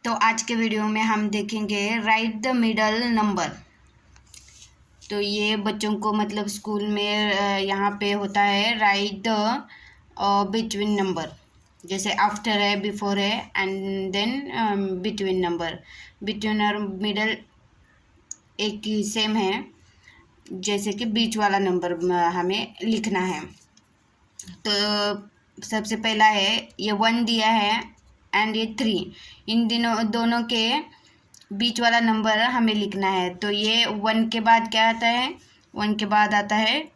तो आज के वीडियो में हम देखेंगे राइट द मिडल नंबर। तो ये बच्चों को मतलब स्कूल में यहाँ पे होता है राइट द बिटवीन नंबर। जैसे आफ्टर है, बिफोर है and then between number. Between और मिडल एक ही सेम है, जैसे कि बीच वाला नंबर हमें लिखना है। तो सबसे पहला है, ये 1 दिया है एंड ये 3। इन दोनों के बीच वाला नंबर हमें लिखना है। तो ये 1 के बाद क्या आता है? 1 के बाद आता है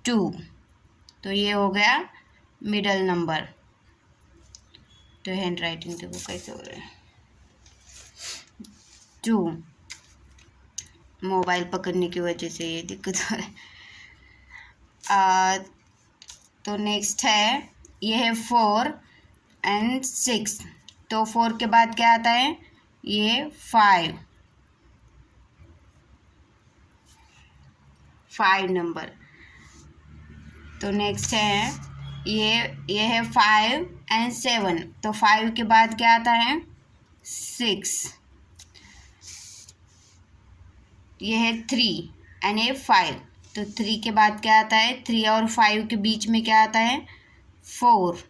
2। तो ये हो गया मिडल नंबर। तो हैंड राइटिंग देखो कैसे हो रहा है। 2 मोबाइल पकड़ने की वजह से ये दिक्कत हो रहा है। तो नेक्स्ट है, ये है 4 एंड 6। तो 4 के बाद क्या आता है? ये 5 नंबर। तो नेक्स्ट है, ये है 5 एंड 7। तो 5 के बाद क्या आता है? 6। ये है 3 एंड ये 5। तो 3 के बाद क्या आता है? 3 और 5 के बीच में क्या आता है? 4।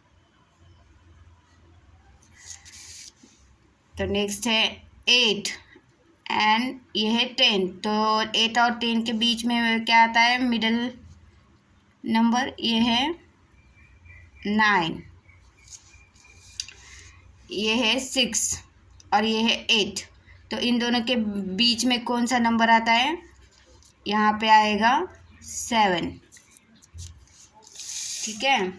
तो नेक्स्ट है 8 एंड ये है 10। तो 8 और 10 के बीच में क्या आता है? मिडल नंबर, ये है 9। ये है 6 और ये है 8। तो इन दोनों के बीच में कौन सा नंबर आता है? यहाँ पे आएगा 7। ठीक है।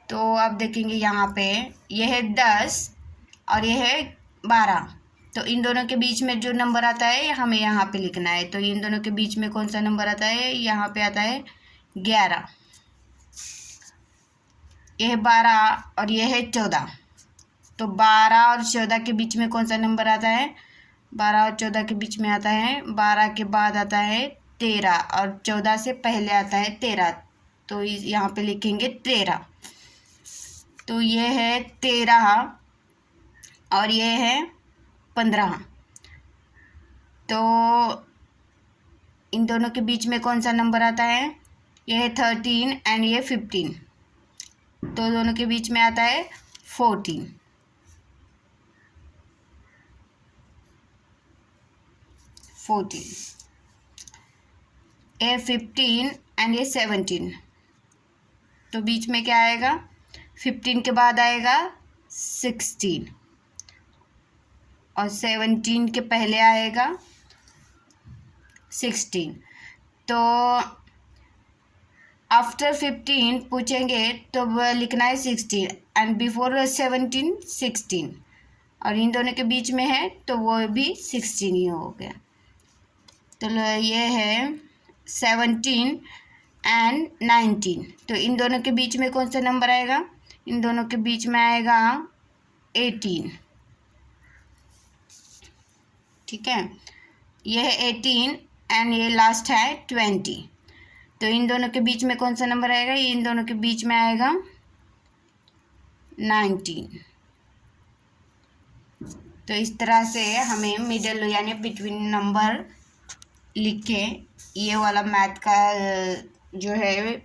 तो अब देखेंगे यहाँ पे, ये है 10 और ये है 12। तो इन दोनों के बीच में जो नंबर आता है हमें यहाँ पे लिखना है। तो इन दोनों के बीच में कौन सा नंबर आता है? यहाँ पे आता है 11। ये है 12 और ये है 14। तो 12 और 14 के बीच में कौन सा नंबर आता है? 12 और 14 के बीच में आता है, 12 के बाद आता है 13 और 14 से पहले आता है 13। तो यहाँ पे लिखेंगे 13। तो ये है 13 और ये है 15। तो इन दोनों के बीच में कौन सा नंबर आता है? ये है 13 एंड ये 15। तो दोनों के बीच में आता है 14। ये 15 एंड ये 17। तो बीच में क्या आएगा? 15 के बाद आएगा 16 और 17 के पहले आएगा 16। तो आफ्टर 15 पूछेंगे तो लिखना है 16 एंड बिफोर 17 16। और इन दोनों के बीच में है तो वो भी 16 ही हो गया। तो ये है 17 एंड 19। तो इन दोनों के बीच में कौन सा नंबर आएगा? इन दोनों के बीच में आएगा 18। ठीक है। ये है 18 एंड ये लास्ट है 20। तो इन दोनों के बीच में कौन सा नंबर आएगा? इन दोनों के बीच में आएगा 19। तो इस तरह से हमें मिडल यानी बिटवीन नंबर लिख के ये वाला मैथ का जो है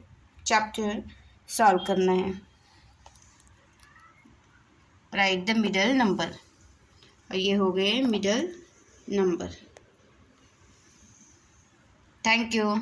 चैप्टर सॉल्व करना है। Right the middle number. और ये हो गए मिडल नंबर। Thank you.